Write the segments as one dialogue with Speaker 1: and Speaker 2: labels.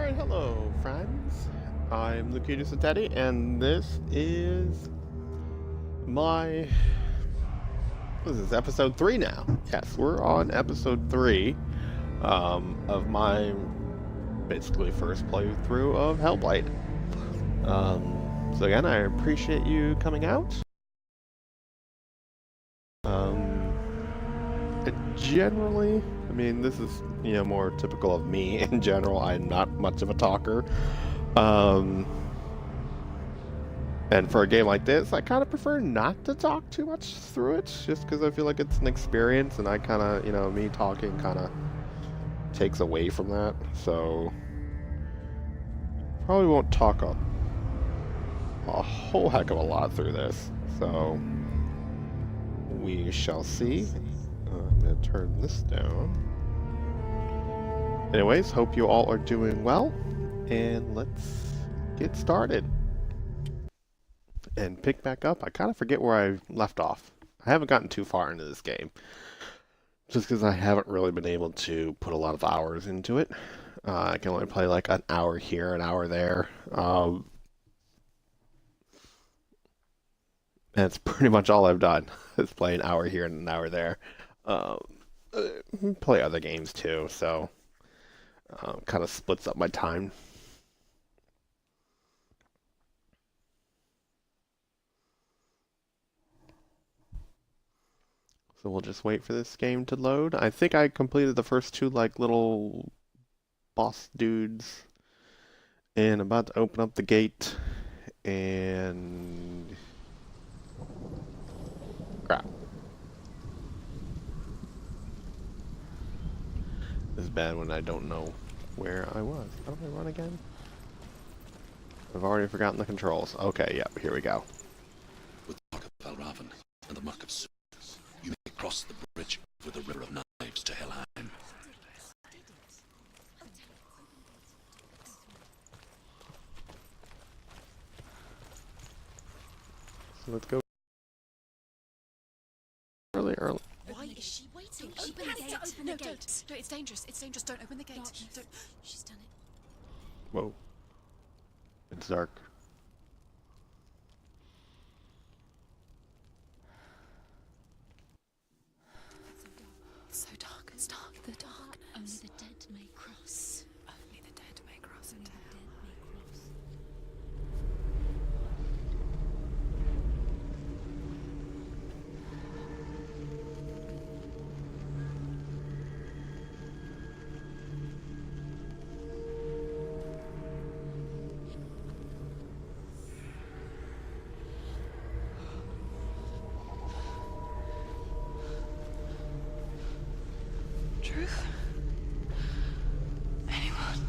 Speaker 1: Alright, hello friends. I'm Lucius Teddy, and this is my... What is this, episode 3 now? Yes, we're on episode 3 of my basically first playthrough of Hellblade. So again, I appreciate you coming out. Generally, I mean, this is, more typical of me in general. I'm not much of a talker. And for a game like this, I kind of prefer not to talk too much through it, just because I feel like it's an experience, and I kind of, me talking kind of takes away from that. So, probably won't talk a whole heck of a lot through this. So, we shall see. I'm going to turn this down. Anyways, hope you all are doing well, and let's get started. And pick back up. I kind of forget where I left off. I haven't gotten too far into this game, just because I haven't really been able to put a lot of hours into it. I can only play like an hour here, an hour there. That's pretty much all I've done, is play an hour here and an hour there. Play other games too, so kind of splits up my time. So we'll just wait for this game to load. I think I completed the first two like little boss dudes, and I'm about to open up the gate, and crap. This is bad when I don't know where I was. How do I run again? I've already forgotten the controls. Okay, yep, here we go.
Speaker 2: With the Mark of Valravan and the Mark of Su, you may cross the bridge over the River of Knives to Helheim.
Speaker 1: So let's go early.
Speaker 3: Why is she waiting?
Speaker 4: Open the gate.
Speaker 3: Open
Speaker 4: No,
Speaker 3: the gate.
Speaker 4: don't. No, it's dangerous. It's dangerous. Don't open the gate.
Speaker 3: No,
Speaker 4: Don't.
Speaker 3: she's done it.
Speaker 1: Whoa. It's dark.
Speaker 4: It's so dark. It's dark. The dark.
Speaker 3: Only the dead may cross.
Speaker 4: Only the dead may cross
Speaker 3: Only
Speaker 4: into
Speaker 3: the
Speaker 4: hell.
Speaker 3: dead may cross.
Speaker 4: Truth? Anyone?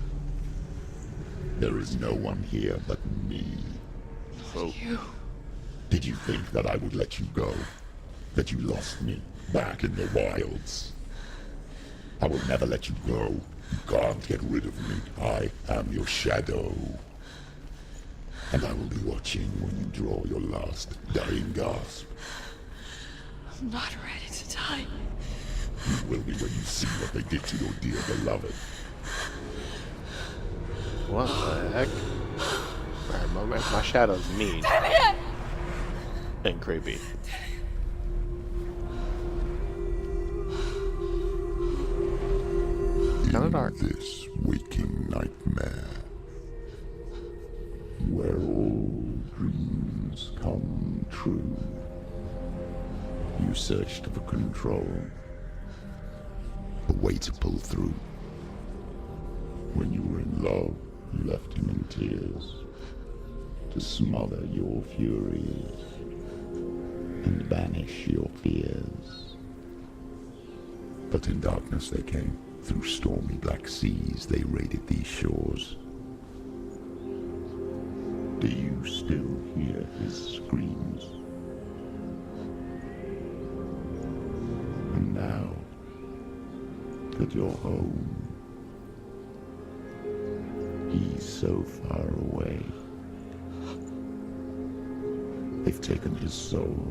Speaker 5: There is no one here but me.
Speaker 1: Whoa.
Speaker 4: You.
Speaker 5: Did you think that I would let you go? That you lost me back in the wilds? I will never let you go. You can't get rid of me. I am your shadow. And I will be watching when you draw your last dying gasp.
Speaker 4: I'm not ready to die.
Speaker 5: You will be when you see what they did to your dear beloved.
Speaker 1: What the heck? Alright, my shadow's mean. And creepy. Kinda dark.
Speaker 5: This waking nightmare, where all dreams come true, you searched for control, a way to pull through. When you were in love, you left him in tears, to smother your furies and banish your fears. But in darkness they came. Through stormy black seas they raided these shores. Do you still hear his screams? And now that you're home, he's so far away. They've taken his soul.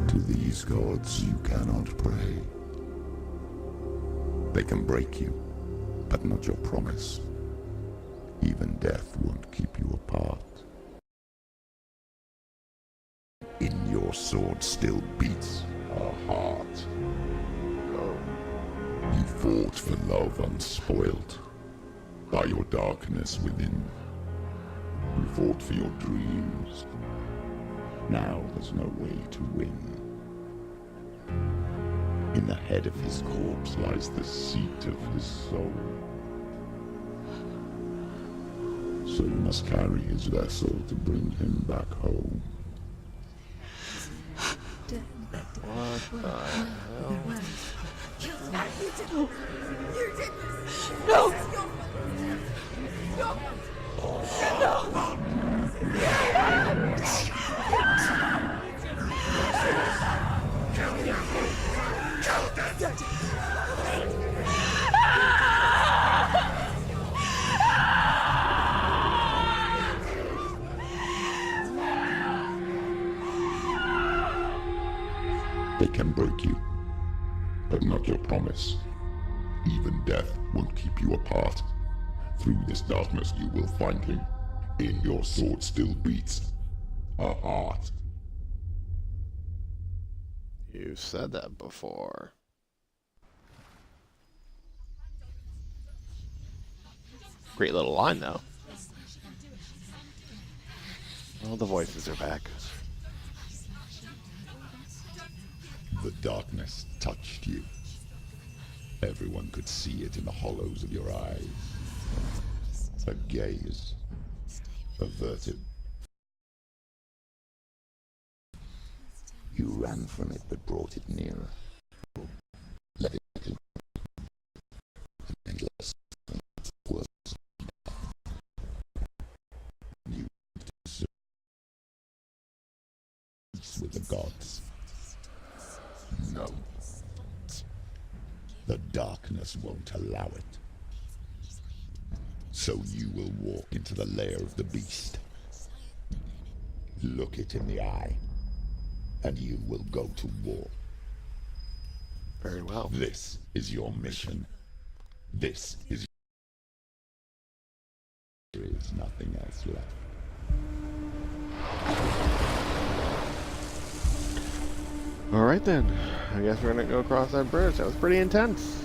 Speaker 5: To these gods you cannot pray. They can break you, but not your promise. Even death won't keep you apart. In your sword still beats a heart. You fought for love unspoilt by your darkness within. You fought for your dreams. Now there's no way to win. In the head of his corpse lies the seat of his soul. So you must carry his vessel to bring him back home.
Speaker 1: What the hell?
Speaker 5: They can break you, but not your promise. Even death won't keep you apart. Through this darkness you will find him. In your sword still beats a heart.
Speaker 1: You said that before. Great little line, though. All the voices are back.
Speaker 5: The darkness touched you. Everyone could see it in the hollows of your eyes. A gaze, averted. You ran from it but brought it nearer. Let it endless words. You deserve peace with the gods. No. The darkness won't allow it. So you will walk into the lair of the beast. Look it in the eye, and you will go to war.
Speaker 1: Very well.
Speaker 5: This is your mission. This is... There is nothing else left.
Speaker 1: Alright then. I guess we're gonna go across that bridge. That was pretty intense.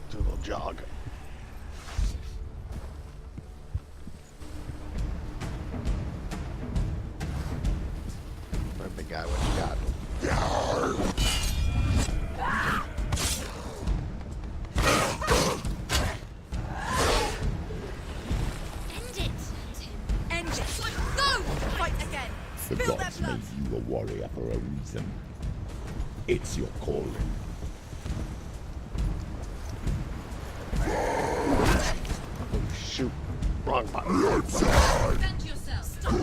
Speaker 1: Do a little jog. Alright, big guy, what you got?
Speaker 5: The gods made you a warrior for a reason. It's your calling.
Speaker 1: Oh, shoot. Wrong button.
Speaker 3: Defend yourself. Stop.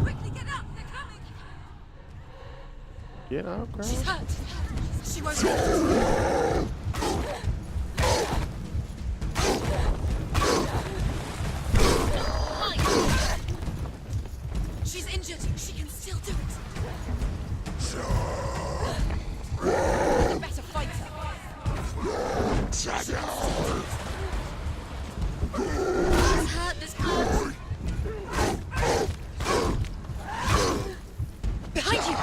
Speaker 3: Quickly get up. They're coming.
Speaker 1: Get up, girl.
Speaker 3: She's hurt. She won't live. She's injured. She can still do it. You're a better fighter. She's hurt this blood. Behind you!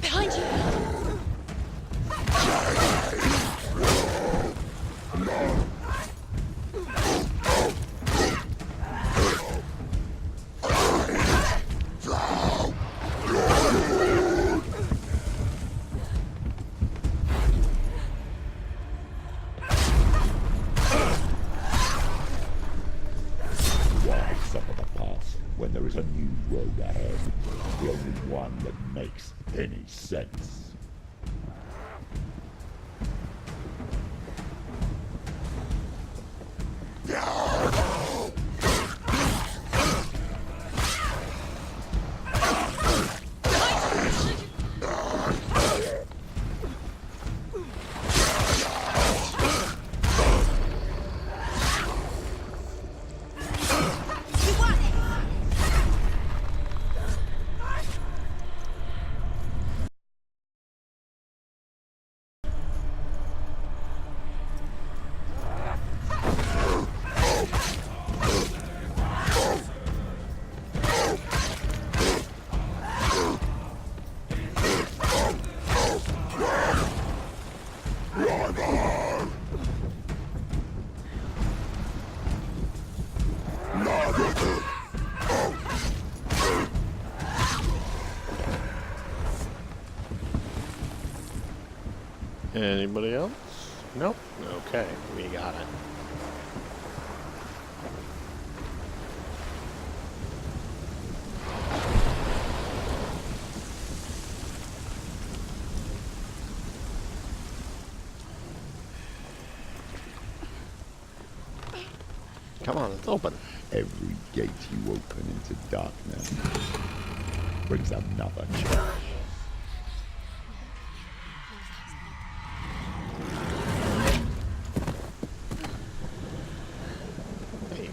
Speaker 3: Behind you!
Speaker 5: Why suffer the past when there is a new road ahead? The only one that makes any sense.
Speaker 1: Anybody else? Nope. Okay, we got it. Come on, it's open.
Speaker 5: Every gate you open into darkness brings another challenge.
Speaker 1: Hey.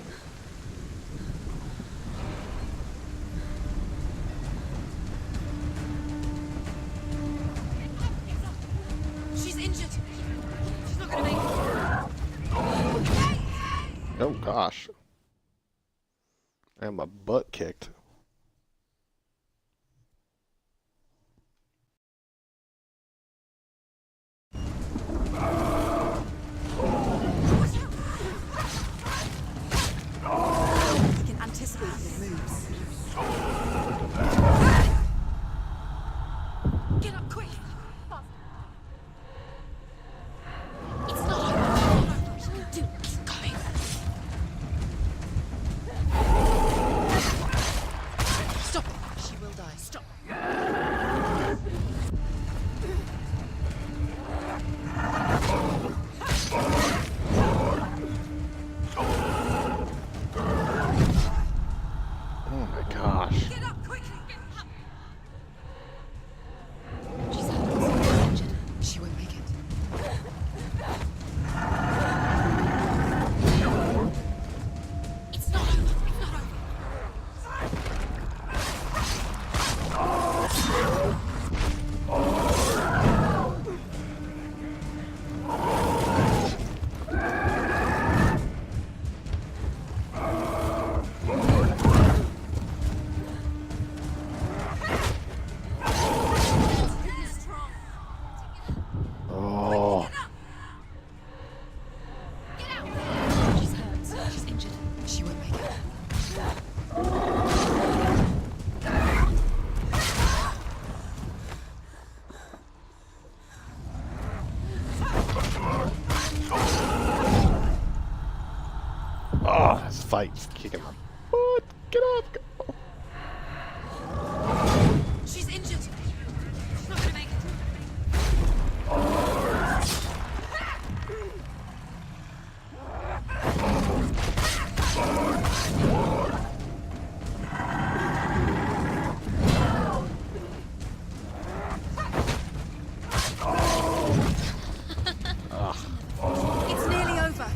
Speaker 3: She's injured. She's not gonna make it.
Speaker 1: Oh gosh. I had my butt kicked.
Speaker 3: I can anticipate their moves. Get up quick! It's not over. You can do it. Keep going. Stop it. She will die. Stop.
Speaker 1: Oh my gosh.
Speaker 3: Get up quickly!
Speaker 4: She's injured. She won't make it.
Speaker 3: It's not over. It's not over. It's strong.
Speaker 1: Oh.
Speaker 3: Get out!
Speaker 4: She's hurt. She's injured. She won't make it.
Speaker 1: Oh, this fight's kicking my butt. Get off. Go.
Speaker 3: She's injured. She's not gonna make it. It's nearly over.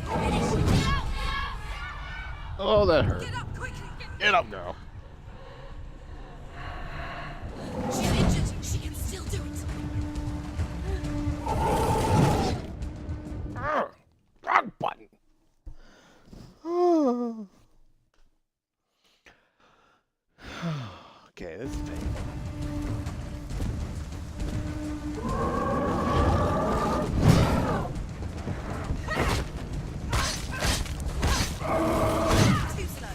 Speaker 1: Oh, that hurt.
Speaker 3: Get up quickly.
Speaker 1: Get up, girl.
Speaker 3: She's injured. She can still do it.
Speaker 1: Wrong button. Oh. Okay, this is painful.
Speaker 3: Too slow.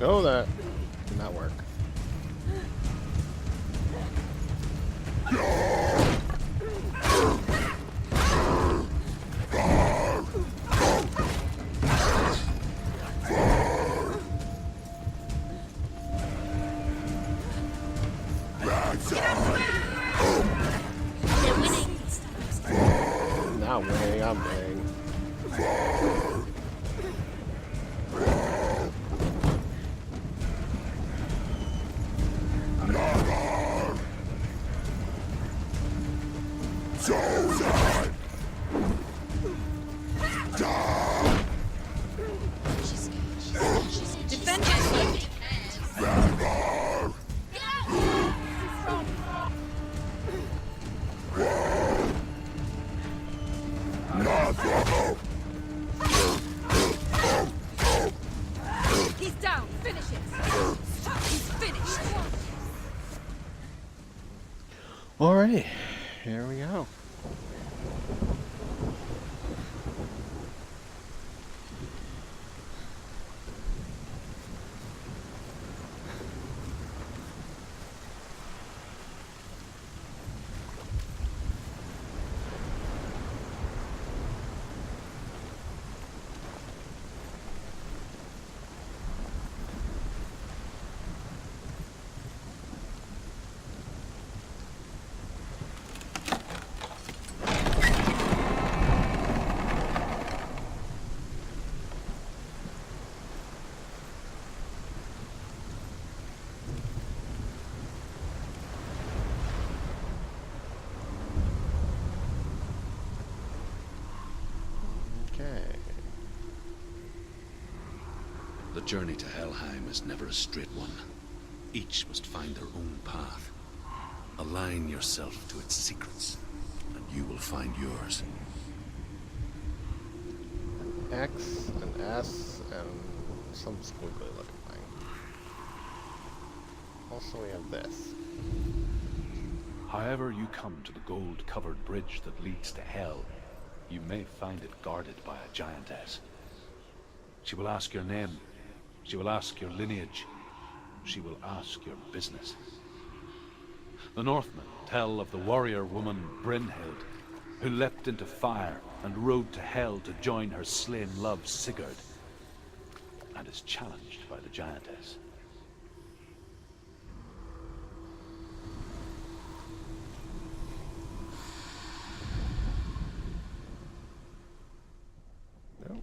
Speaker 1: Oh, that did not work.
Speaker 3: They're winning.
Speaker 1: Not winning, I'm winning.
Speaker 3: Defend yourself. He's down. Finish it. He's finished.
Speaker 1: Alrighty, here we go. Okay.
Speaker 2: The journey to Helheim is never a straight one. Each must find their own path. Align yourself to its secrets, and you will find yours.
Speaker 1: X, an S, and some squiggly looking thing. Also, we have this.
Speaker 6: However you come to the gold-covered bridge that leads to Hell, you may find it guarded by a giantess. She will ask your name. She will ask your lineage. She will ask your business. The Northmen tell of the warrior woman Brynhild, who leapt into fire and rode to Hell to join her slain love Sigurd, and is challenged by the giantess.
Speaker 1: No.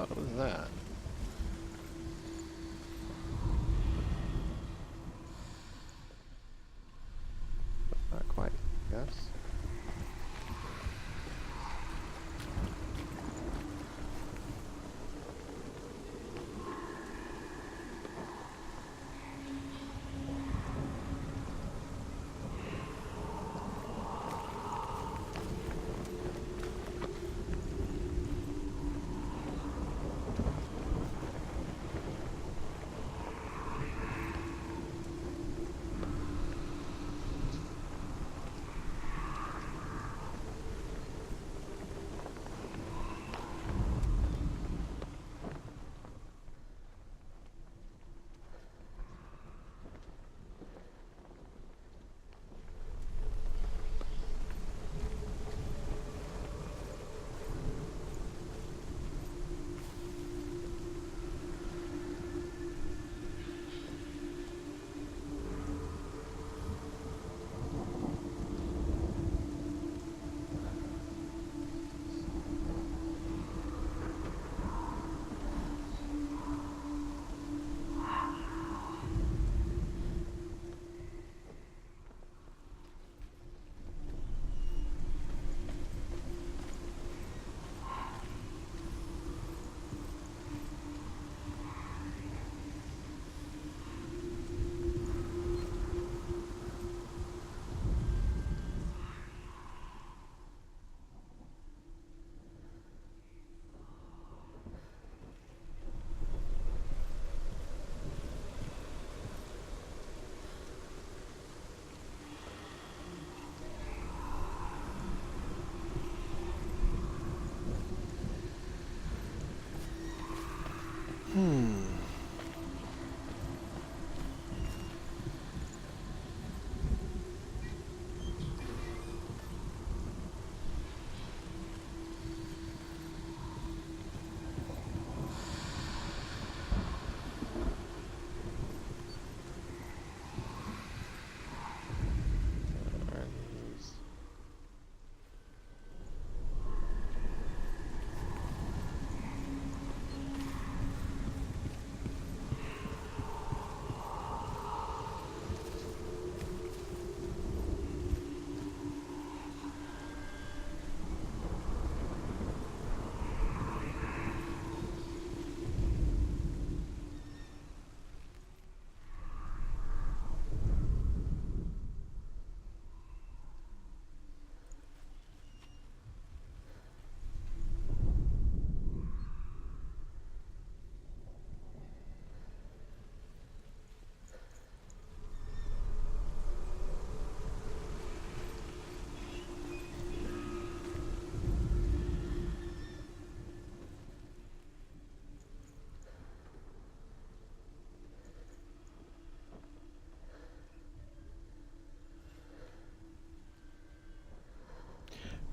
Speaker 1: What was that? Not quite, yes.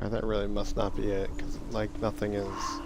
Speaker 1: That really must not be it, because, like, nothing is...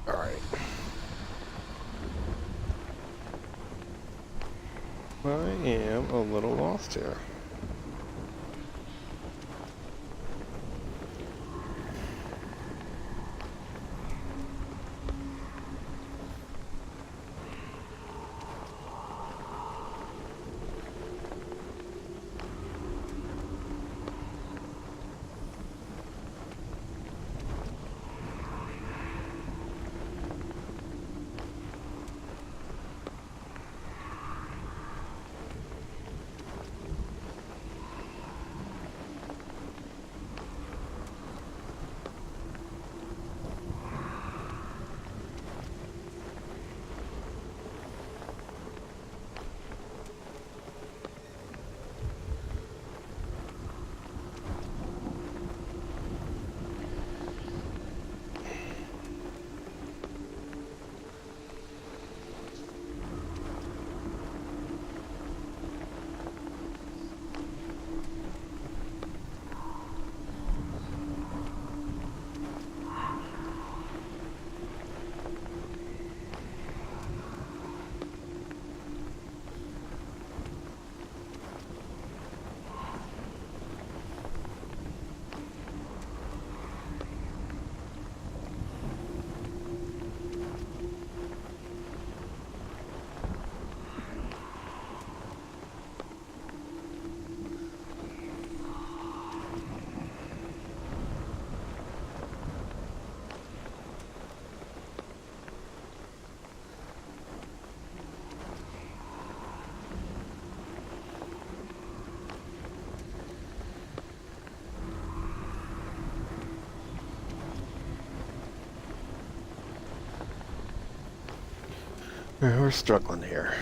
Speaker 1: Alright. I am a little lost here. We're struggling here.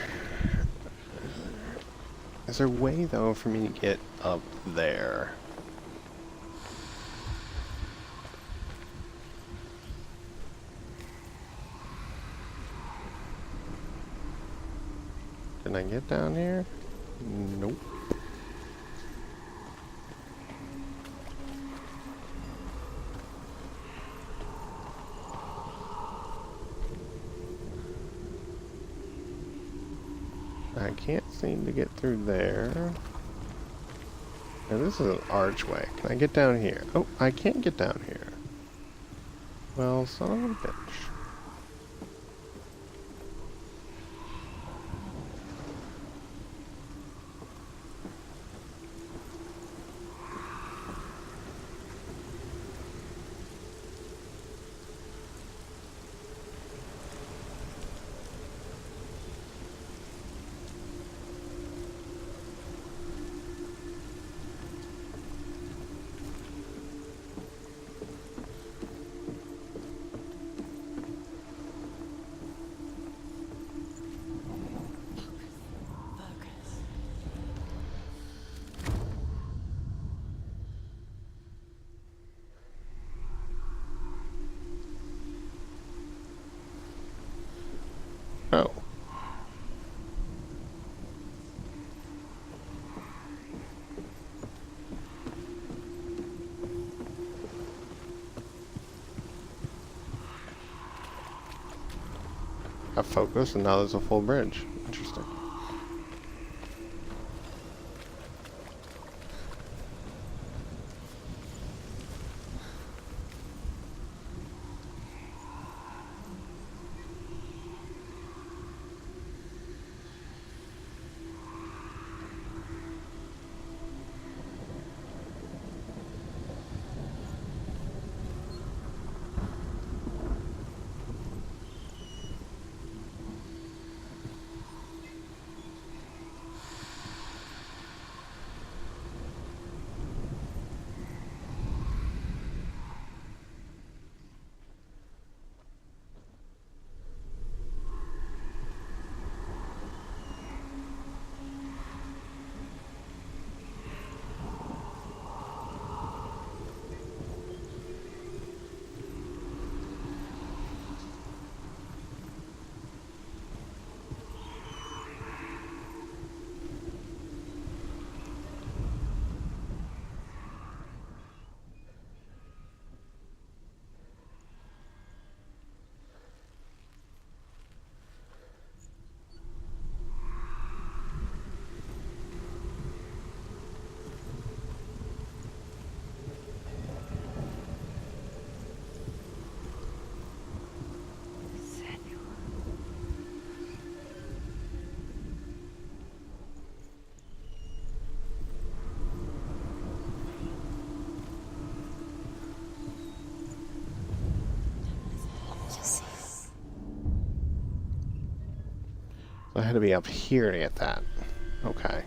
Speaker 1: Is there a way, though, for me to get up there? Can I get down here? Nope. I can't seem to get through there. Now this is an archway. Can I get down here? Oh, I can't get down here. Well, son of a bitch. Oh. I focus and now there's a full bridge. Interesting. I had to be up here to get that. Okay.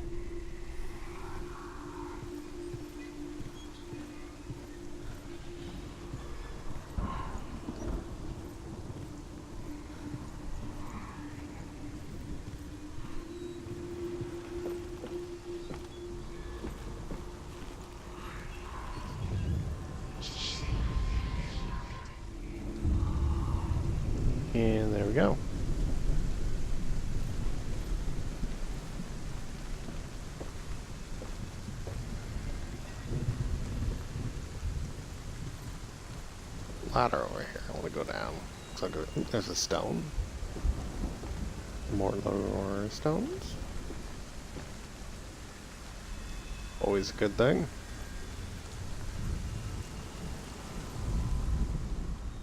Speaker 1: And there we go. Ladder over here. I want to go down. Looks like there's a stone. More lower stones. Always a good thing.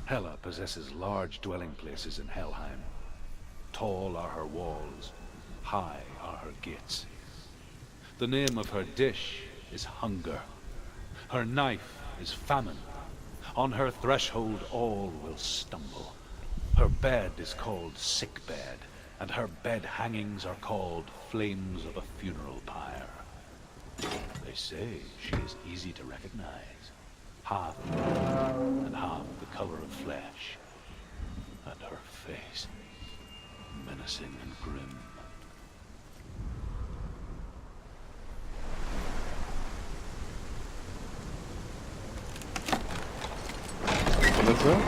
Speaker 6: Hela possesses large dwelling places in Helheim. Tall are her walls, high are her gates. The name of her dish is hunger. Her knife is famine. On her threshold all will stumble. Her bed is called sick bed, and her bed hangings are called flames of a funeral pyre. They say she is easy to recognize. Half blood and half the color of flesh. And her face. menacing and grim.
Speaker 1: What is that?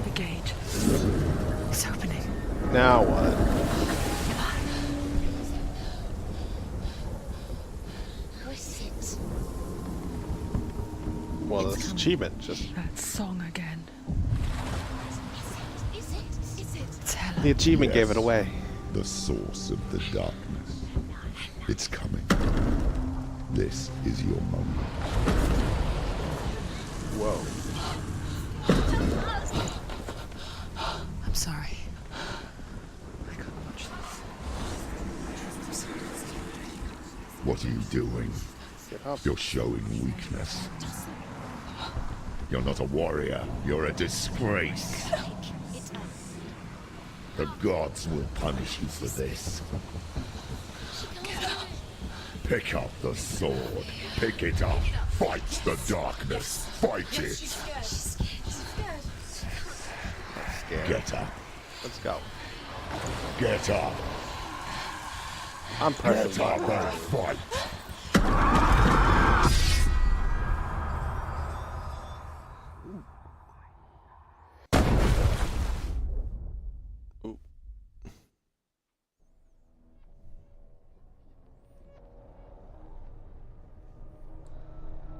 Speaker 4: The gate. It's opening.
Speaker 1: Now what?
Speaker 3: Who is it?
Speaker 1: Well, this achievement just
Speaker 4: That song again.
Speaker 3: Is it? Is it?
Speaker 4: It's Helen.
Speaker 1: the achievement gave it
Speaker 5: Yes.
Speaker 1: away.
Speaker 5: The source of the darkness. It's coming. This is your moment.
Speaker 1: Whoa.
Speaker 4: I'm sorry. I can't watch this.
Speaker 5: What are you doing?
Speaker 1: Get up.
Speaker 5: You're showing weakness. You're not a warrior. You're a disgrace. The gods will punish you for this. Pick up the sword. Pick it up. Fight the darkness. Fight it.
Speaker 1: Scared.
Speaker 5: Get up.
Speaker 1: Let's go.
Speaker 5: Get up.
Speaker 1: I'm pressing
Speaker 5: Get up
Speaker 1: my
Speaker 5: and fight.
Speaker 1: Ooh.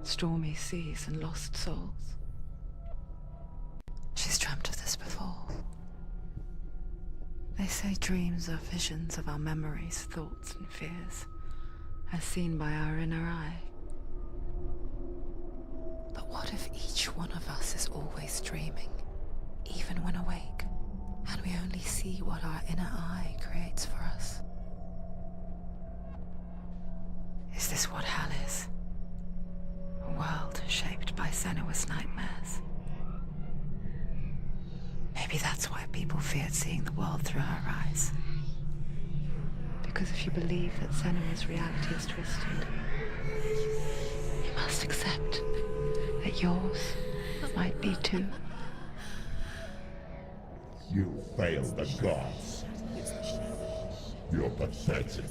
Speaker 4: Stormy seas and lost souls. She's dreamt of this before. They say dreams are visions of our memories, thoughts, and fears, as seen by our inner eye. But what if each one of us is always dreaming, even when awake, and we only see what our inner eye creates for us? Is this what hell is? A world shaped by Senua's nightmares. Maybe that's why people feared seeing the world through her eyes. Because if you believe that Senua's reality is twisted, you must accept that yours might be too.
Speaker 5: You failed the gods. You're pathetic.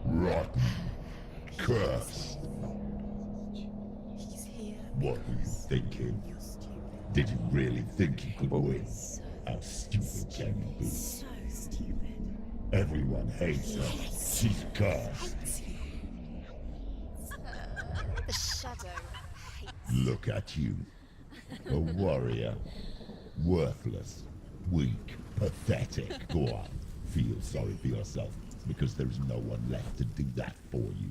Speaker 5: Rotten. Cursed. What were you thinking? Did you really think you could win? How stupid can you be?
Speaker 3: So stupid.
Speaker 5: Everyone hates her. She's cursed.
Speaker 3: The shadow hates.
Speaker 5: Look at you. A warrior. Worthless. Weak. Pathetic. Go on. Feel sorry for yourself, because there's no one left to do that for you.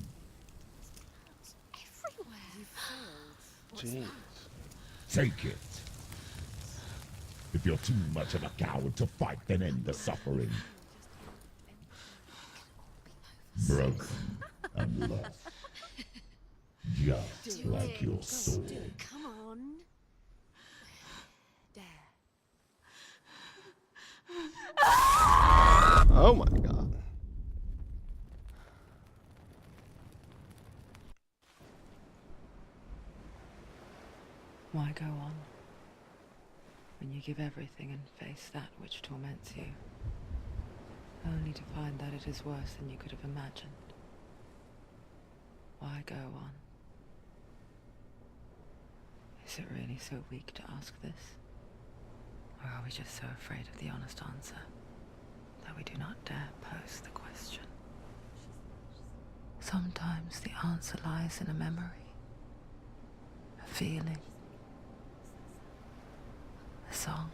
Speaker 3: Everywhere.
Speaker 1: Jeez.
Speaker 5: Take it. If you're too much of a coward to fight, then end the suffering. Broken and lost. Just like your sword.
Speaker 3: Come on. Dare.
Speaker 1: Oh my god.
Speaker 4: Why go on when you give everything and face that which torments you, only to find that it is worse than you could have imagined? Why go on? Is it really so weak to ask this? Or are we just so afraid of the honest answer that we do not dare pose the question? Sometimes the answer lies in a memory, a feeling, a song.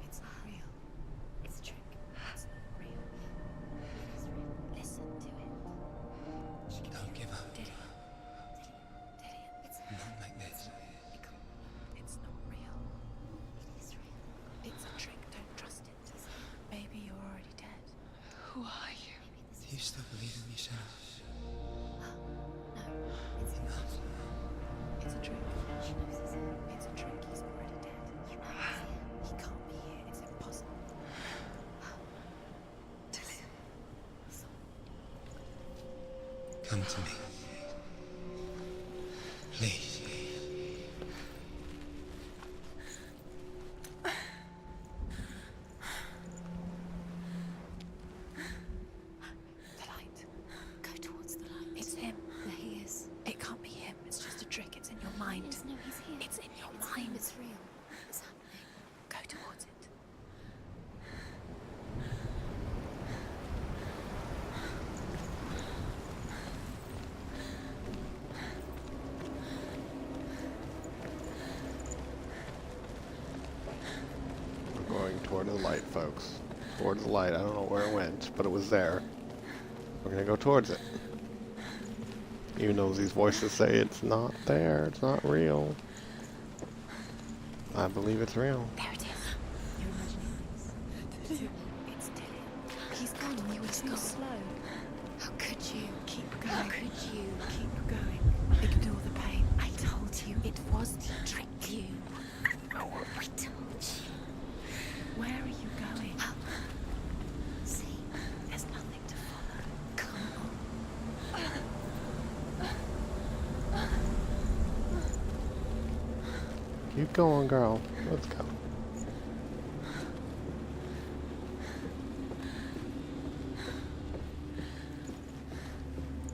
Speaker 3: It's not real. It's a trick. It's not real. It is real. Listen to it.
Speaker 7: Don't give up.
Speaker 3: Did it? It's
Speaker 7: Not like this.
Speaker 3: It's not real. It is real. It's a trick. Don't trust it. Maybe you're already dead.
Speaker 4: Who are you?
Speaker 7: Do you still believe in
Speaker 3: No, it's him. It's a trick. She knows it's him. It's a trick. He's already dead. You know he's here. He can't be here. It's impossible.
Speaker 7: Come to me. Please.
Speaker 3: The light. Go towards the light. It's him. There he is. It can't be him. It's just a trick. It's in your mind. No, he's here. It's in your mind. It's real. It's happening. Go towards it.
Speaker 1: We're going toward the light, folks. Towards the light. I don't know where it went, but it was there. We're gonna go towards it. Even though these voices say it's not there, it's not real. I believe it's real.
Speaker 3: There it is. You're imagining things. It's Dillian. He's gone. You were too slow. How could you? Keep going. How could you? Keep going. Ignore the pain. I told you it was to trick you. I told you. Where are you going? Up. See, there's nothing to follow. Come on.
Speaker 1: Keep going, girl. Let's go.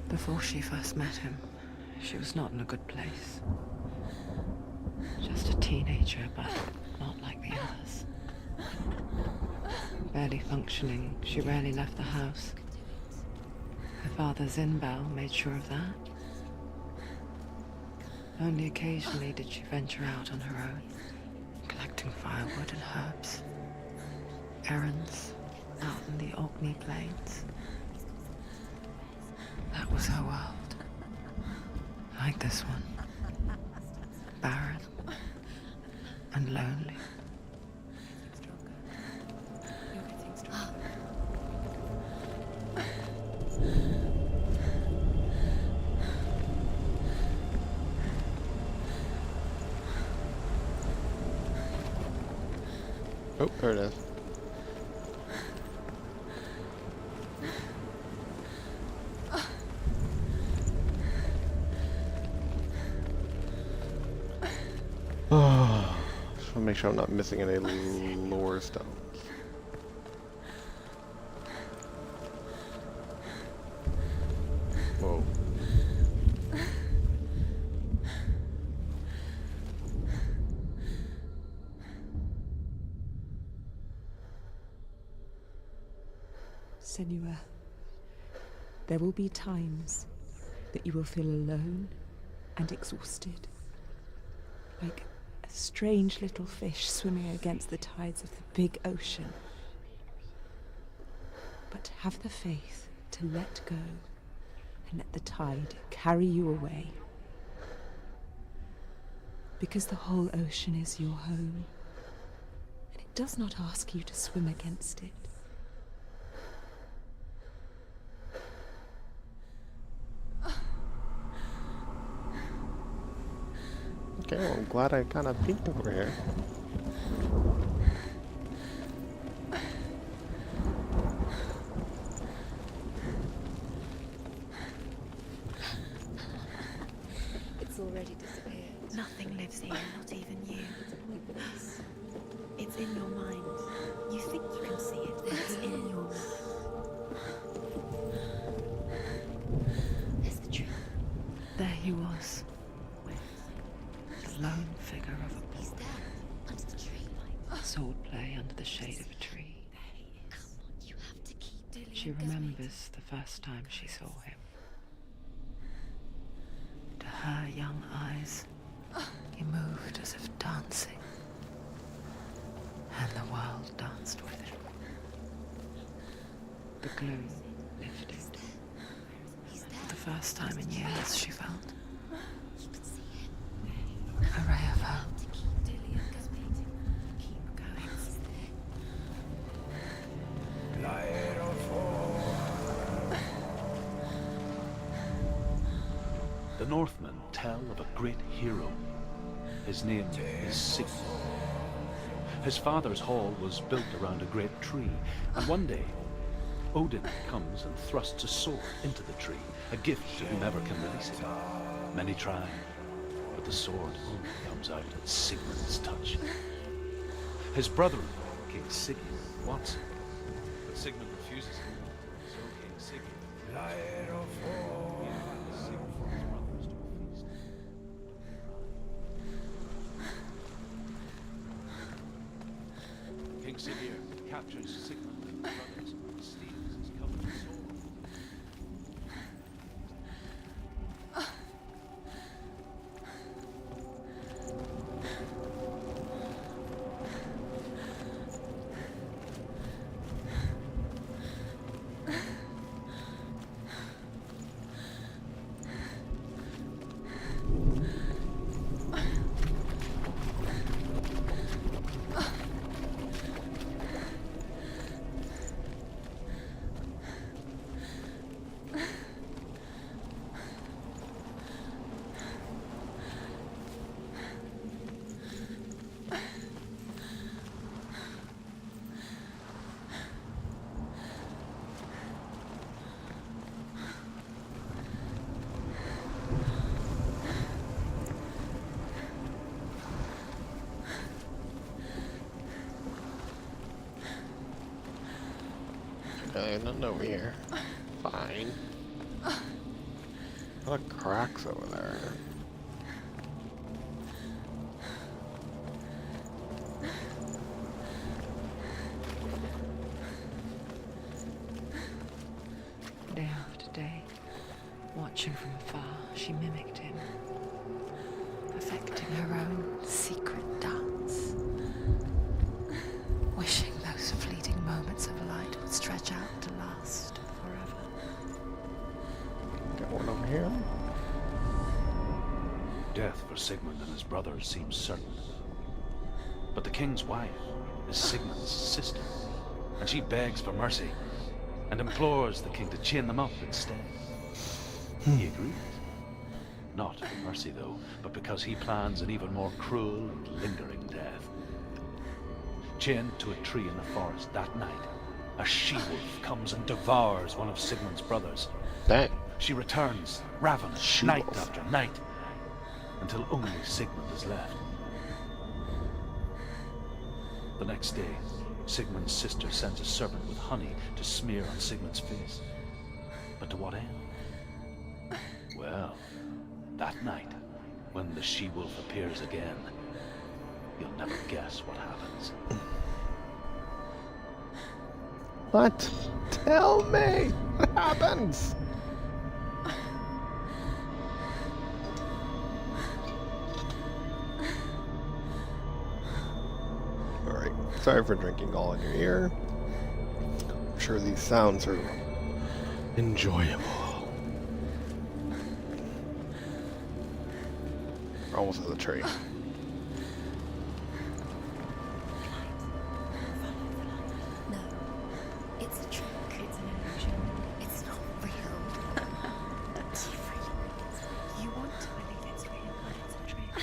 Speaker 4: Before she first met him, she was not in a good place. Just a teenager, but not like the others. Barely functioning, she rarely left the house. Her father, Zinbel, made sure of that. Only occasionally did she venture out on her own, collecting firewood and herbs. Errands out in the Orkney Plains. That was her world. Like this one. Barren and lonely.
Speaker 3: You're getting stronger.
Speaker 1: Oh, there it is. Just want to make sure I'm not missing any lore stones. Whoa.
Speaker 8: Senua, there will be times that you will feel alone and exhausted, like a strange little fish swimming against the tides of the big ocean. But have the faith to let go and let the tide carry you away. Because the whole ocean is your home, and it does not ask you to swim against it.
Speaker 1: Okay, well, I'm glad I kind of peeked over here.
Speaker 3: It's already disappeared. Nothing lives here, not even you. It's in your mind. You think you can see it, but it's in your mind. There's the truth.
Speaker 4: There he was. The lone figure of a
Speaker 3: He's
Speaker 4: boy.
Speaker 3: there, under the tree.
Speaker 4: Swordplay under the shade of a tree.
Speaker 3: There he is. Come on, you have to keep doing it.
Speaker 4: She remembers the first time she saw him. To her young eyes, he moved as if dancing. And the world danced with him. The gloom lifted.
Speaker 3: He's there.
Speaker 4: For the first time in years, she felt
Speaker 3: You can see him.
Speaker 4: a ray of hope.
Speaker 3: To keep Dillian going. Keep going. He's there.
Speaker 6: Northmen tell of a great hero. His name is Sigmund. His father's hall was built around a great tree, and one day, Odin comes and thrusts a sword into the tree, a gift to whomever can release it. Many try, but the sword only comes out at Sigmund's touch. His brother-in-law, King Sigurd, wants it, but Sigmund refuses it. So King Sigurd invites Sigmund's brothers to a feast. King Sigurd captures Sigmund and his brothers and steals his coveted sword.
Speaker 1: Okay, nothing over here. Fine. A lot of cracks over there.
Speaker 4: Day after day, watching from afar, she mimicked him, perfecting her own secret dance, wishing those fleeting moments of light would stretch out to last forever.
Speaker 1: Got one over here.
Speaker 6: Death for Sigmund and his brothers seems certain. But the king's wife is Sigmund's sister, and she begs for mercy and implores the king to chain them up instead. He agrees. Not for mercy, though, but because he plans an even more cruel and lingering death. Chained to a tree in the forest that night, a she-wolf comes and devours one of Sigmund's brothers.
Speaker 1: Dang.
Speaker 6: She returns, ravenous,
Speaker 1: She-wolf.
Speaker 6: night after night, until only Sigmund is left. The next day, Sigmund's sister sends a servant with honey to smear on Sigmund's face. But to what end? Well, that night, when the she-wolf appears again, you'll never guess what happens.
Speaker 1: What? Tell me! What happens? Alright, sorry for drinking all in your ear. I'm sure these sounds are enjoyable. We're almost at the tree.
Speaker 3: No, it's a trick. It's an illusion. It's not real. It's real. You want to believe it's real, but it's a trick.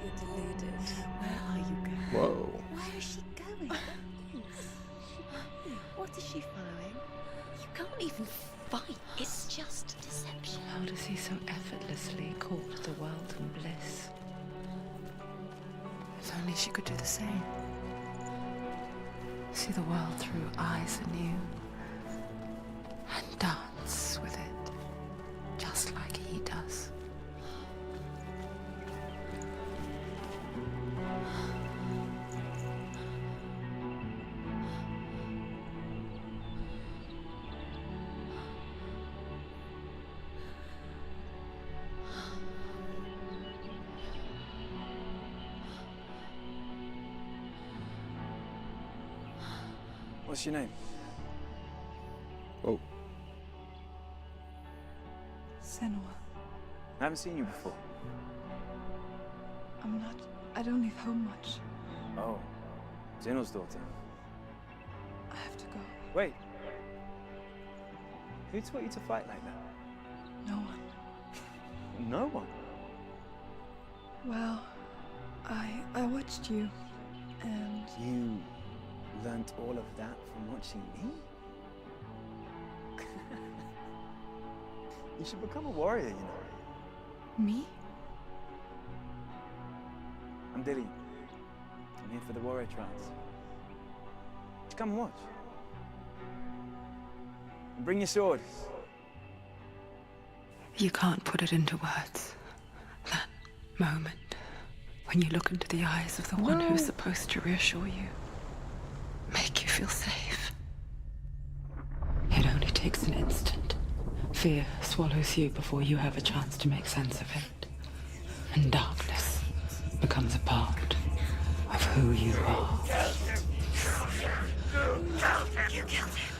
Speaker 3: You're deluded. Where are you going?
Speaker 1: Whoa.
Speaker 3: Where is she going? What is she following? You can't even fight. It's just deception.
Speaker 4: How does he so effortlessly court the world and bliss? If only she could do the same. See the world through eyes anew and dance with it, just like he does.
Speaker 9: What's your name?
Speaker 1: Oh.
Speaker 10: Senua.
Speaker 9: I haven't seen you before.
Speaker 10: I don't leave home much.
Speaker 9: Oh, Zeno's daughter.
Speaker 10: I have to go.
Speaker 9: Wait. Who taught you to fight like that?
Speaker 10: No one.
Speaker 9: No one.
Speaker 10: Well, I watched you, and
Speaker 9: You learnt all of that from watching me? You should become a warrior, you know.
Speaker 10: me?
Speaker 9: I'm Dilly. I'm here for the warrior trials. Just come and watch. And bring your sword.
Speaker 4: You can't put it into words. That moment when you look into the eyes of the one who's supposed to reassure you, make you feel safe. It only takes an instant. Fear swallows you before you have a chance to make sense of it. And darkness becomes a part of who you are.
Speaker 3: You killed him.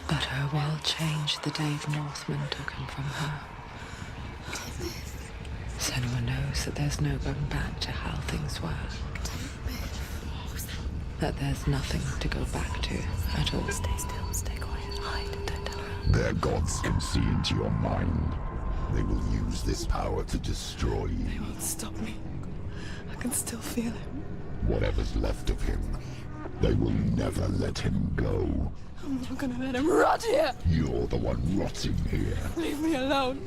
Speaker 4: But her world changed the day the Northmen took him from her. Senua knows that there's no going back to how things were. That there's nothing to go back to at all.
Speaker 3: Stay still, stay quiet, hide, don't tell her.
Speaker 5: Their gods can see into your mind. They will use this power to destroy you.
Speaker 10: They won't stop me. I can still feel him.
Speaker 5: Whatever's left of him, they will never let him go.
Speaker 10: I'm not gonna let him rot here.
Speaker 5: You're the one rotting here.
Speaker 10: Leave me alone.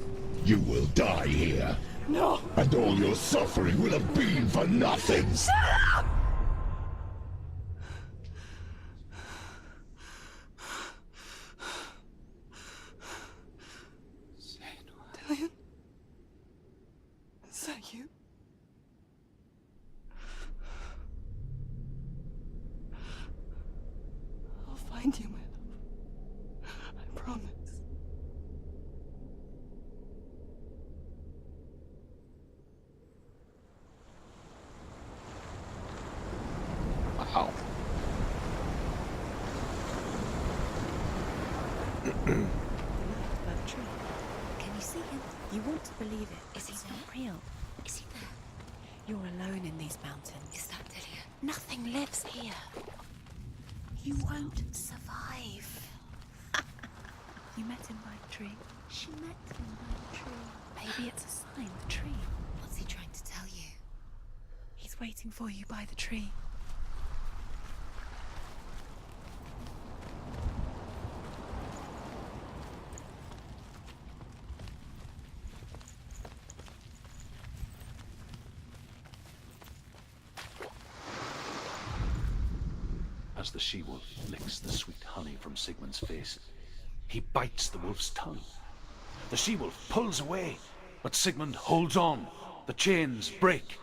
Speaker 5: You will die here.
Speaker 10: No.
Speaker 5: And all your suffering will have been for nothing.
Speaker 10: Shut up! Dillion? Is that you? I'll find you, my love. I promise.
Speaker 1: Wow.
Speaker 3: Can you see him? You want to believe it. Is he not real? Is he there? You're alone in these mountains. Is that Dillion? Nothing lives here. You won't survive. You met him by the tree. She met him by the tree. Maybe it's a sign, the tree. What's he trying to tell you? He's waiting for you by the tree.
Speaker 6: As the she-wolf licks the sweet honey from Sigmund's face, he bites the wolf's tongue. The she-wolf pulls away, but Sigmund holds on. The chains break,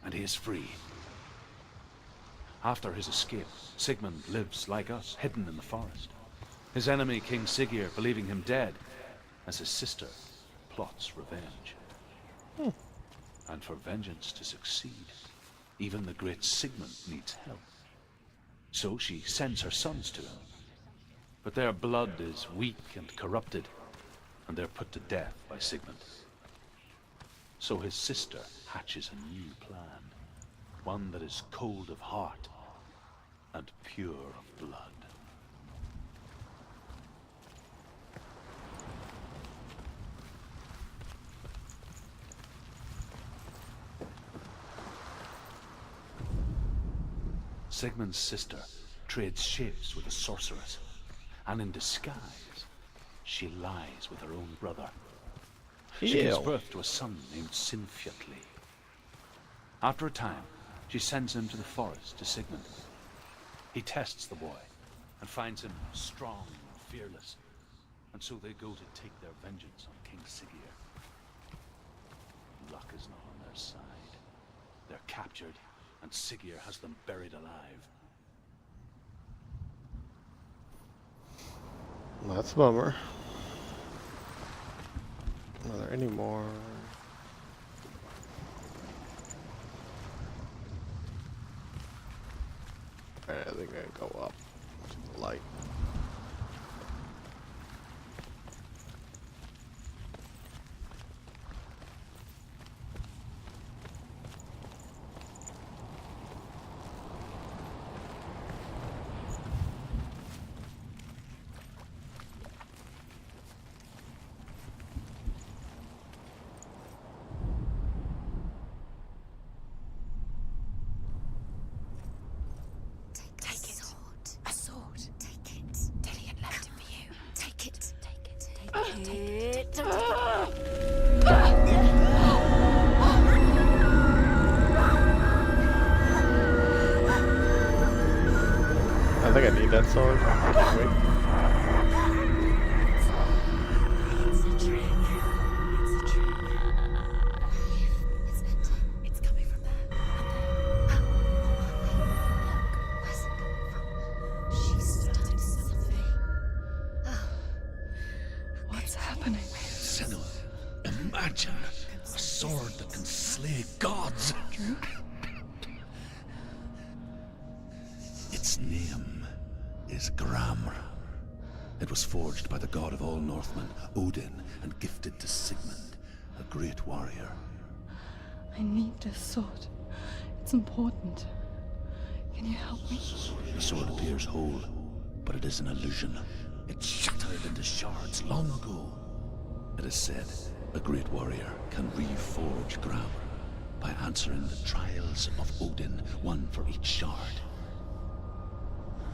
Speaker 6: and he is free. After his escape, Sigmund lives like us, hidden in the forest. His enemy, King Siggeir, believing him dead, as his sister plots revenge. And for vengeance to succeed, even the great Sigmund needs help. So she sends her sons to him. But their blood is weak and corrupted, and they're put to death by Sigmund. So his sister hatches a new plan, one that is cold of heart and pure of blood. Sigmund's sister trades shapes with a sorceress, and in disguise, she lies with her own brother. She gives birth to a son named Sinfjotli. After a time, she sends him to the forest to Sigmund. He tests the boy and finds him strong and fearless, and so they go to take their vengeance on King Siggeir. Luck is not on their side. They're captured, and Siggeir has them buried alive.
Speaker 1: That's a bummer. Are there any more? Alright, I think I go up to the light. I think I need that sword. Wait.
Speaker 3: It's coming from there. Where's it coming from? She's started something.
Speaker 10: What's happening?
Speaker 2: Senua, imagine a sword that can slay gods.
Speaker 10: Drew?
Speaker 2: Its name is Gramr. It was forged by the god of all Northmen, Odin, and gifted to Sigmund, a great warrior.
Speaker 10: I need this sword. It's important. Can you help me?
Speaker 2: The sword appears whole, but it is an illusion. It shattered into shards long ago. It is said a great warrior can reforge Gramr by answering the trials of Odin, one for each shard.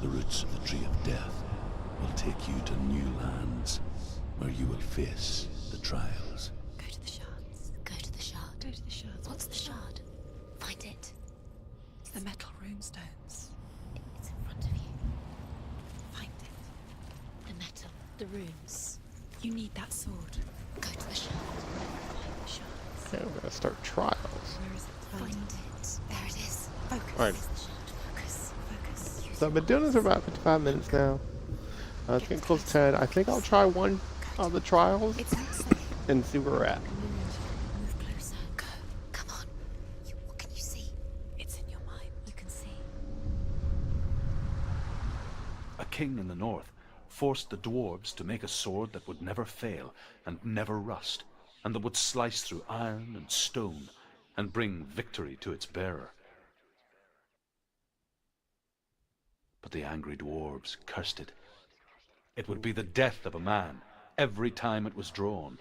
Speaker 2: The roots of the Tree of Death will take you to new lands where you will face the trials.
Speaker 3: Go to the shards. Go to the shard.
Speaker 10: Go to the shards.
Speaker 3: What's the shard? Find it.
Speaker 10: It's the metal runestones.
Speaker 3: It's in front of you. Find it. The metal. The runes.
Speaker 10: You need that sword.
Speaker 3: Go to the shard. Find the shards.
Speaker 1: Okay, we're gonna start trials.
Speaker 10: Where is it?
Speaker 3: Find it. There it is. Focus.
Speaker 1: Alright.
Speaker 3: There's the shard. Focus. Focus.
Speaker 1: So I've been doing this for about 55 minutes now. It's getting close to 10. I think I'll try one of the trials
Speaker 3: It's outside.
Speaker 1: and see where we're at.
Speaker 3: Move closer. Go. Come on. What can you see?
Speaker 10: It's in your mind.
Speaker 3: You can see.
Speaker 6: A king in the north forced the dwarves to make a sword that would never fail and never rust, and that would slice through iron and stone and bring victory to its bearer. But the angry dwarves cursed it. It would be the death of a man every time it was drawn.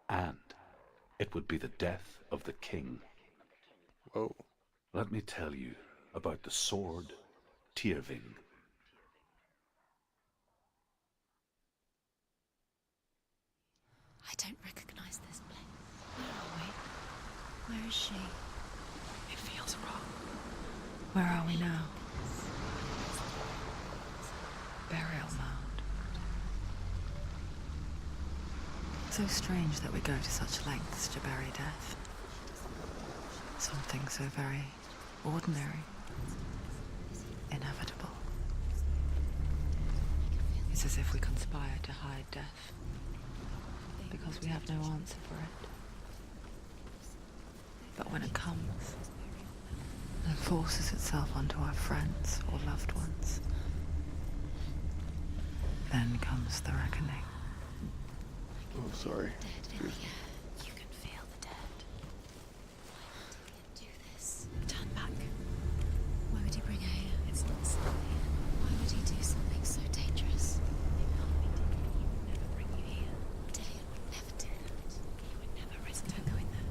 Speaker 6: And it would be the death of the king.
Speaker 1: Whoa.
Speaker 6: Let me tell you about the sword Tyrving.
Speaker 3: I don't recognize this place. Where are we? Where is she?
Speaker 10: It feels wrong. Where are we now? Burial mound. So strange that we go to such lengths to bury death. Something so very ordinary, inevitable. It's as if we conspire to hide death, because we have no answer for it. But when it comes, and forces itself onto our friends or loved ones, then comes the reckoning.
Speaker 1: Oh, sorry.
Speaker 3: Dead in the air. You can feel the dead. Why would he do this?
Speaker 10: Turn back.
Speaker 3: Why would he bring her here? It's not safe. Why would he do something so dangerous?
Speaker 10: They told me Dillian would never bring you here.
Speaker 3: Dillian would never do that.
Speaker 10: He would never risk. Don't go in there.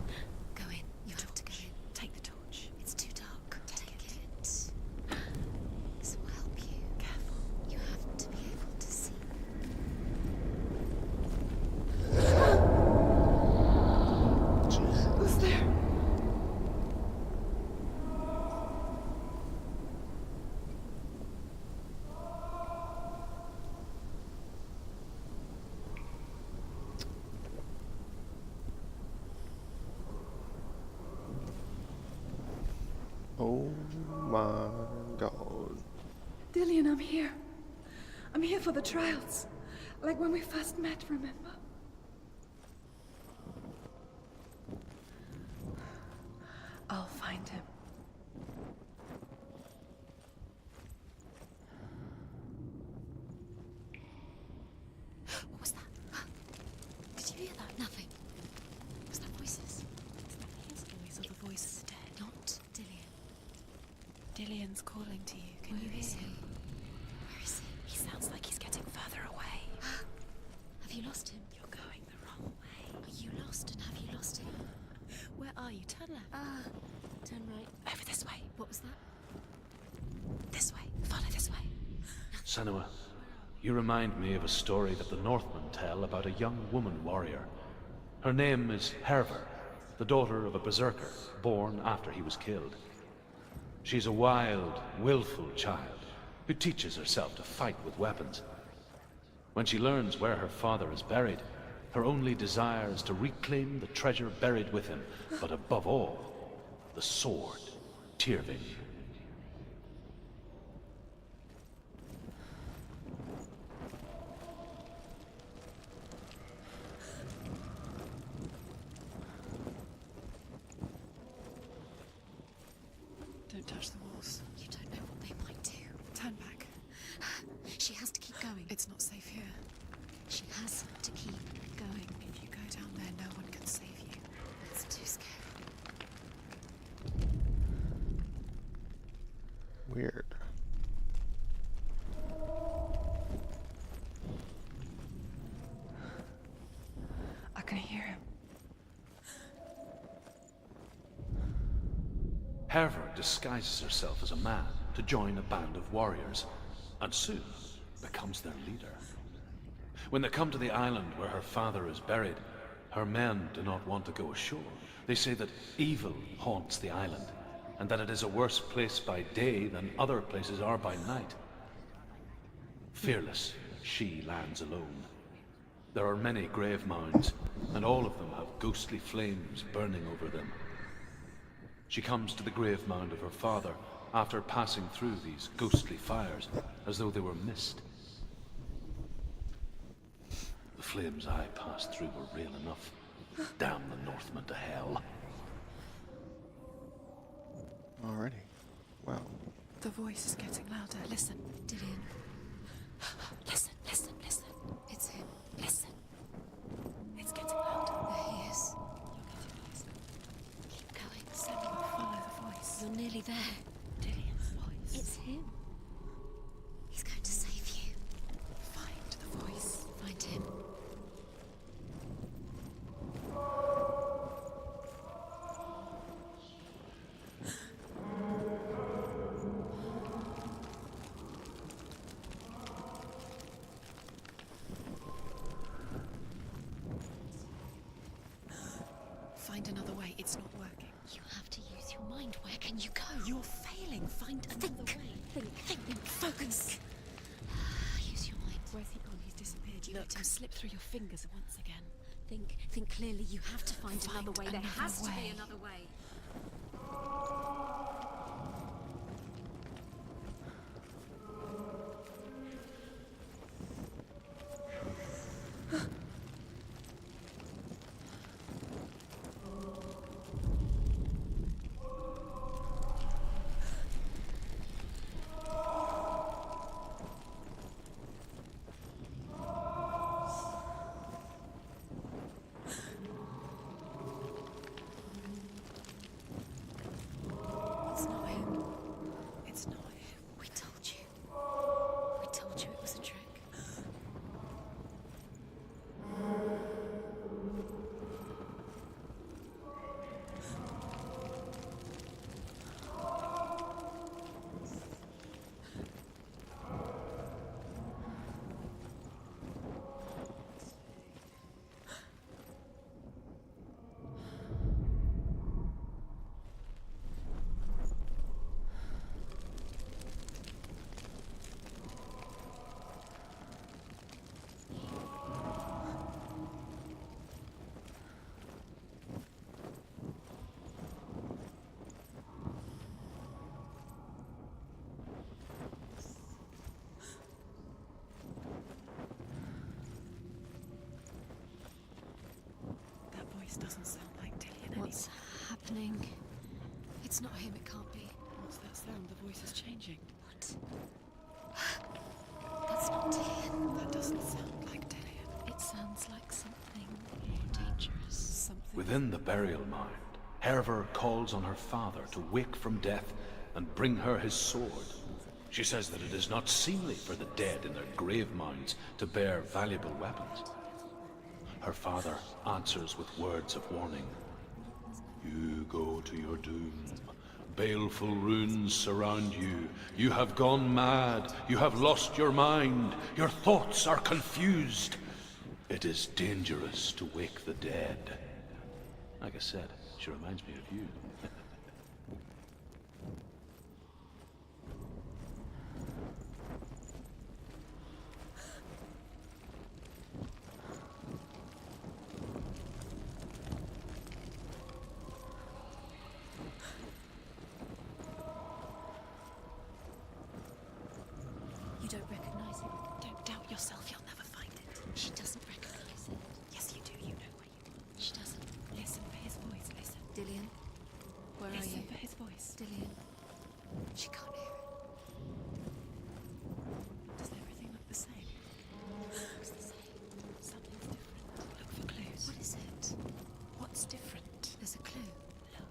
Speaker 3: Go in. You have to go in.
Speaker 10: Take the torch.
Speaker 3: It's too dark. Take it. This will help you.
Speaker 10: Careful.
Speaker 3: You have to be able to see.
Speaker 10: Who's there?
Speaker 1: Oh my god.
Speaker 10: Dillian, I'm here. I'm here for the trials. Like when we first met, remember? I'll find him.
Speaker 3: What was that? Did you hear that? Nothing. Was that voices?
Speaker 10: It's not his voice or the voice of the dead.
Speaker 3: Not Dillian.
Speaker 10: Dillian's calling to you. Can you
Speaker 3: Where
Speaker 10: hear
Speaker 3: is
Speaker 10: him?
Speaker 3: he? Where is he?
Speaker 10: He sounds like he's getting further away.
Speaker 3: Have you lost him?
Speaker 10: You're going the wrong way.
Speaker 3: Are you lost and have you lost him?
Speaker 10: Where are you? Turn left.
Speaker 3: Turn right.
Speaker 10: Over this way.
Speaker 3: What was that?
Speaker 10: This way. Follow this way.
Speaker 6: Senua, You remind me of a story that the Northmen tell about a young woman warrior. Her name is Herver, the daughter of a berserker, born after he was killed. She's a wild, willful child who teaches herself to fight with weapons. When she learns where her father is buried, her only desire is to reclaim the treasure buried with him, but above all, the sword, Tyrving.
Speaker 3: Don't touch the walls. You don't know what they might do. Turn back. She has to keep going. It's not safe here. She has to keep going. If you go down there, no one can save you. It's too scary.
Speaker 1: Weird.
Speaker 10: I can hear him.
Speaker 6: Herver disguises herself as a man to join a band of warriors, and soon becomes their leader. When they come to the island where her father is buried, her men do not want to go ashore. They say that evil haunts the island, and that it is a worse place by day than other places are by night. Fearless, she lands alone. There are many grave mounds, and all of them have ghostly flames burning over them. She comes to the grave mound of her father after passing through these ghostly fires, as though they were mist. The flames I passed through were real enough. Damn the Northmen to hell.
Speaker 1: Alrighty. Well.
Speaker 3: The voice is getting louder. Listen, Dillian. Listen, listen, listen. It's him. Listen. It's getting louder. There he is. You're getting closer. Keep going. Samuel, follow the voice. You're nearly there. Dillian's voice. It's him. He's going to save you. Find the voice. Find him. Find another way. It's not working. You have to use your mind. Where can you go? You're failing. Find another way. Think. Focus. Use your mind. Where's he gone? He's disappeared. You let him slip through your fingers once again. Think clearly. You have to find another way. There has to be another way. It's not him. It's not him. We told you. We told you it was a trick. That voice doesn't sound like Dillian. What's happening? It's not him. It can't be. What's that sound? The voice is changing. What? That's not Dillian. That doesn't sound like Dillian. It sounds like something more dangerous. Something.
Speaker 6: Within the burial mound, Herver calls on her father to wake from death and bring her his sword. She says that it is not seemly for the dead in their grave mounds to bear valuable weapons. Her father answers with words of warning. You go to your doom, baleful runes surround you. You have gone mad. You have lost your mind. Your thoughts are confused. It is dangerous to wake the dead. Like I said, she reminds me of you.
Speaker 3: You don't recognize it? Don't doubt yourself, you'll never find it. She doesn't recognize it. Yes, you do, you know where you are. She doesn't. Listen for his voice, listen. Dillian, where are you? Listen for his voice. Dillian, she can't hear it. Does everything look the same? Looks the same. Something's different. Look for clues. What is it? What's different? There's a clue. Look.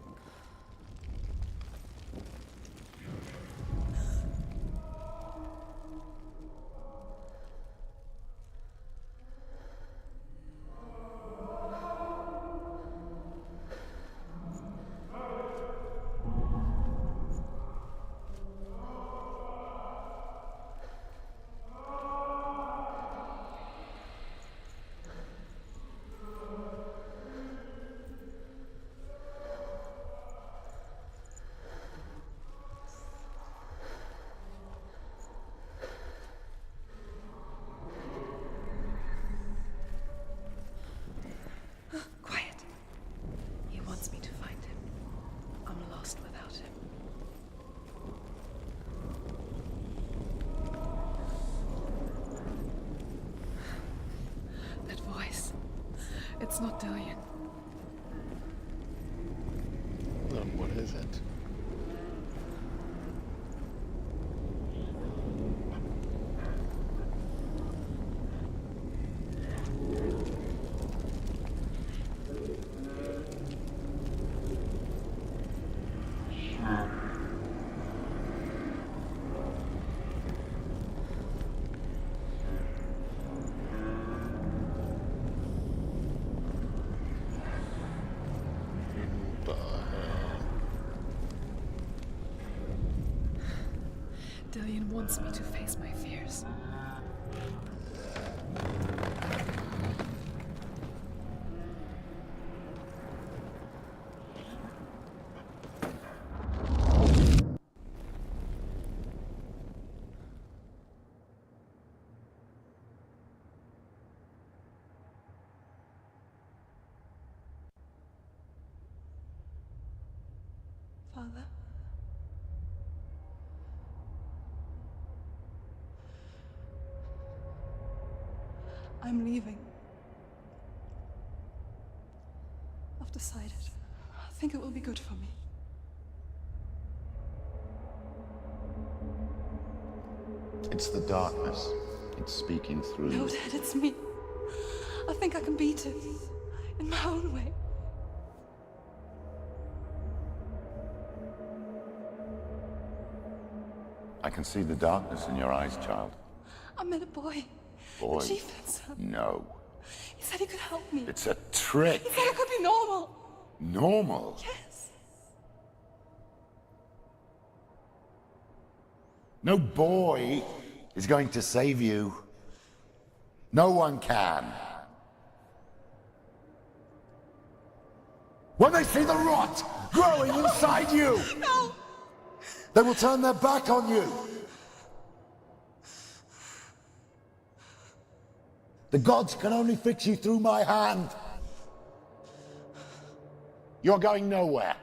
Speaker 3: Quiet. He wants me to find him. I'm lost without him. That voice. It's not Dillian.
Speaker 1: Then what is it? What the hell?
Speaker 3: Dillian wants me to face my fears. Father? I'm leaving. I've decided. I think it will be good for me.
Speaker 5: It's the darkness. It's speaking through
Speaker 3: No,
Speaker 5: you.
Speaker 3: Dad, it's me. I think I can beat it. In my own way.
Speaker 5: I can see the darkness in your eyes, child.
Speaker 3: I met a boy.
Speaker 5: Boy.
Speaker 3: The chief answered.
Speaker 5: No.
Speaker 3: He said he could help me.
Speaker 5: It's a trick.
Speaker 3: He said I could be normal.
Speaker 5: Normal?
Speaker 3: Yes.
Speaker 5: No boy is going to save you. No one can. When they see the rot growing inside you,
Speaker 3: No!
Speaker 5: they will turn their back on you. The gods can only fix you through my hand. You're going nowhere.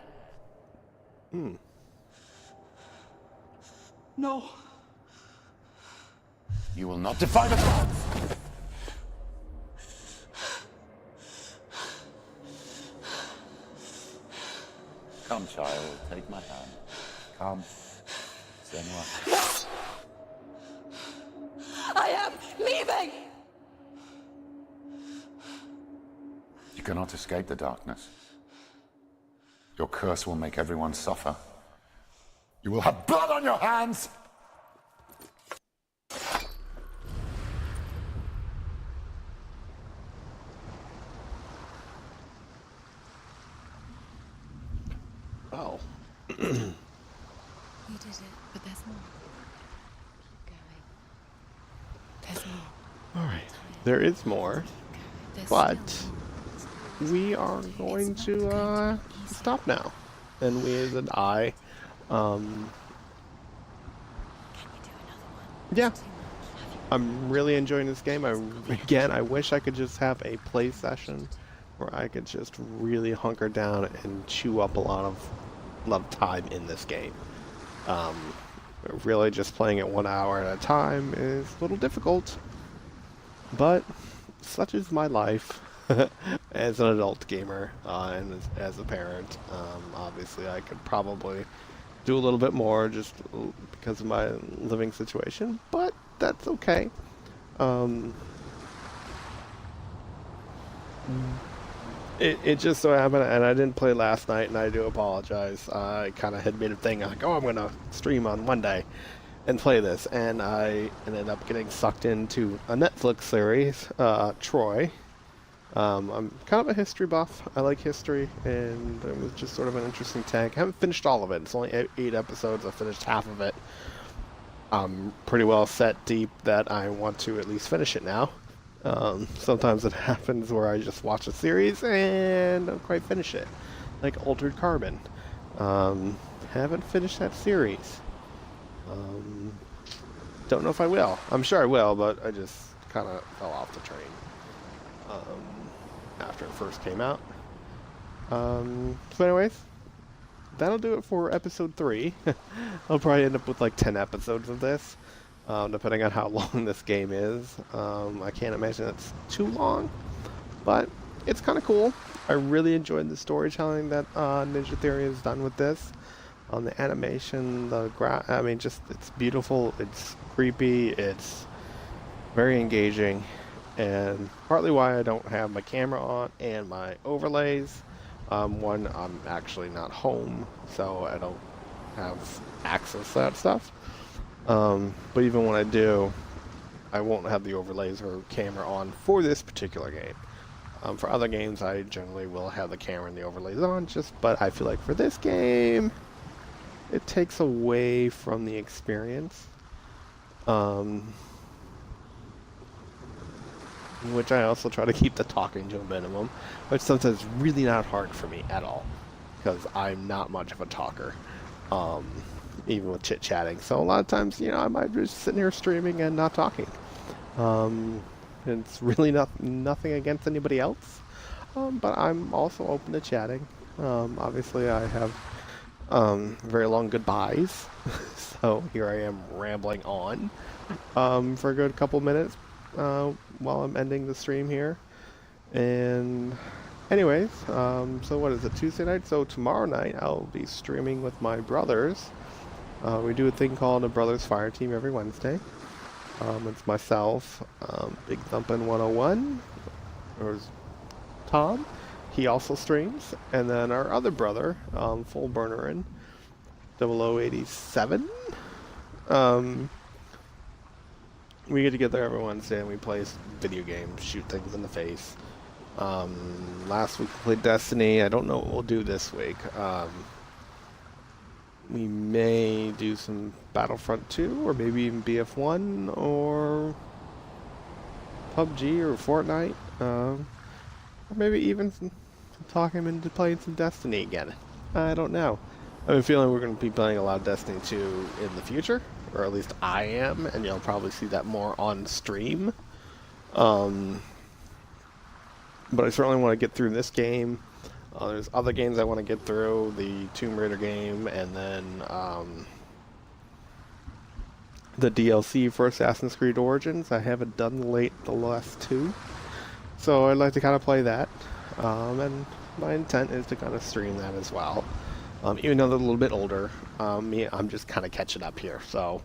Speaker 3: No.
Speaker 5: You will not defy the gods. Come, child, take my hand. Come. Senua.
Speaker 3: I am leaving!
Speaker 5: You cannot escape the darkness. Your curse will make everyone suffer. You will have blood on your hands!
Speaker 1: Oh.
Speaker 3: You did it, but there's more. Keep going. There's more.
Speaker 1: All right, there is more,
Speaker 3: There's
Speaker 1: but
Speaker 3: still more.
Speaker 1: we are going
Speaker 3: It's not
Speaker 1: to
Speaker 3: going to be easy.
Speaker 1: stop now. And we as an I,
Speaker 3: Can you do another one?
Speaker 1: yeah,
Speaker 3: Too much.
Speaker 1: I'm really enjoying this game. I wish I could just have a play session where I could just really hunker down and chew up a lot of time in this game. Really just playing it 1 hour at a time is a little difficult, but such is my life as an adult gamer and as a parent. Obviously, I could probably do a little bit more just because of my living situation, but that's okay. It just so happened, and I didn't play last night, and I do apologize. I kind of had made a thing like, oh, I'm going to stream on Monday and play this, and I ended up getting sucked into a Netflix series, Troy. I'm kind of a history buff. I like history, and it was just sort of an interesting take. I haven't finished all of it. It's only 8 episodes. I finished half of it. I'm pretty well set deep that I want to at least finish it now. Sometimes it happens where I just watch a series and don't quite finish it. Like Altered Carbon. Haven't finished that series. Don't know if I will. I'm sure I will, but I just kind of fell off the train after it first came out. So anyways, that'll do it for episode 3. I'll probably end up with like 10 episodes of this. Depending on how long this game is. I can't imagine it's too long, but it's kind of cool. I really enjoyed the storytelling that Ninja Theory has done with this. The animation, I mean, just, it's beautiful, it's creepy, it's very engaging, and partly why I don't have my camera on and my overlays. One, I'm actually not home, so I don't have access to that stuff. But even when I do, I won't have the overlays or camera on for this particular game. For other games, I generally will have the camera and the overlays on, but I feel like for this game, it takes away from the experience. Which I also try to keep the talking to a minimum, which sometimes is really not hard for me at all, because I'm not much of a talker. Even with chit-chatting. So a lot of times, I might just sit here streaming and not talking. It's really nothing against anybody else, but I'm also open to chatting. Obviously, I have very long goodbyes, so here I am rambling on for a good couple minutes while I'm ending the stream here. And anyways, so what is it, Tuesday night? So tomorrow night I'll be streaming with my brothers. We do a thing called a Brothers Fire Team every Wednesday. It's myself, Big Thumpin' 101, or Tom. He also streams, and then our other brother, Full Burnerin, 0087. We get together every Wednesday and we play video games, shoot things in the face. Last week we played Destiny. I don't know what we'll do this week. We may do some Battlefront 2, or maybe even BF1, or PUBG, or Fortnite, or maybe even talk him into playing some Destiny again. I don't know. I have a feeling we're going to be playing a lot of Destiny 2 in the future, or at least I am, and you'll probably see that more on stream. But I certainly want to get through this game. There's other games I want to get through, the Tomb Raider game, and then the DLC for Assassin's Creed Origins. I haven't done the last 2, so I'd like to kind of play that. And my intent is to kind of stream that as well. Even though they're a little bit older, I'm just kind of catching up here, so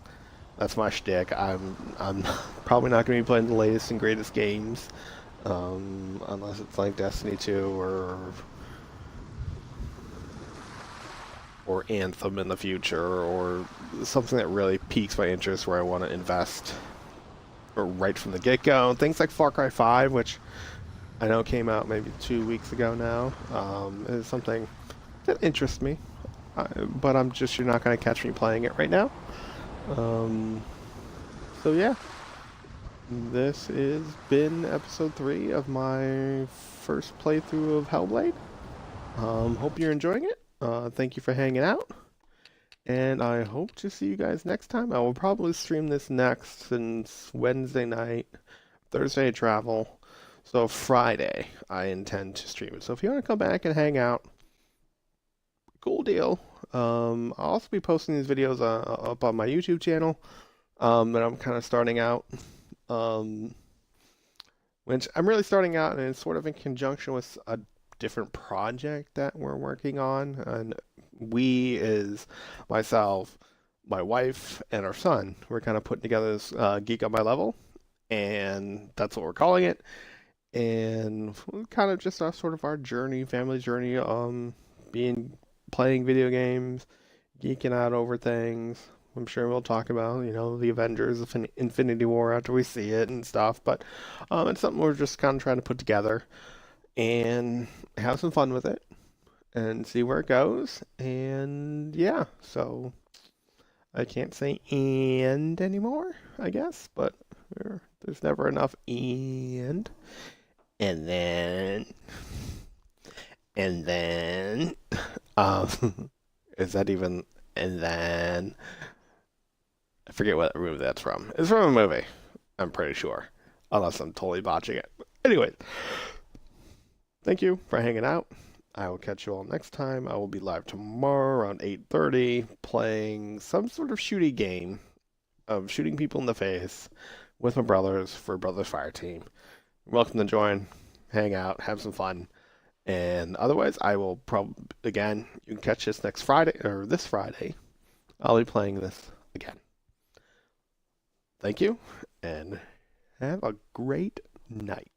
Speaker 1: that's my shtick. I'm probably not going to be playing the latest and greatest games, unless it's like Destiny 2 or Anthem in the future, or something that really piques my interest where I want to invest right from the get-go. Things like Far Cry 5, which I know came out maybe 2 weeks ago now, is something that interests me. but you're not going to catch me playing it right now. So yeah, this has been episode 3 of my first playthrough of Hellblade. Hope you're enjoying it. Thank you for hanging out. And I hope to see you guys next time. I will probably stream this next since Wednesday night, Thursday I travel. So Friday I intend to stream it. So if you want to come back and hang out, cool deal. I'll also be posting these videos up on my YouTube channel that I'm kind of starting out. Which I'm really starting out, and it's sort of in conjunction with a different project that we're working on. And we is myself, my wife, and our son. We're kind of putting together this Geek on My Level, and that's what we're calling it. And kind of just sort of our journey, family journey, playing video games, geeking out over things. I'm sure we'll talk about, the Avengers, Infinity War after we see it and stuff. But it's something we're just kind of trying to put together and have some fun with it and see where it goes. And yeah, so I can't say and anymore, I guess, but there's never enough and. And then, is that even, and then, I forget what movie that's from. It's from a movie, I'm pretty sure, unless I'm totally botching it. Anyways, thank you for hanging out. I will catch you all next time. I will be live tomorrow around 8:30 playing some sort of shooting game of shooting people in the face with my brothers for Brothers Fire Team. You're welcome to join, hang out, have some fun. And otherwise, I will probably, again, you can catch this next Friday, or this Friday. I'll be playing this again. Thank you, and have a great night.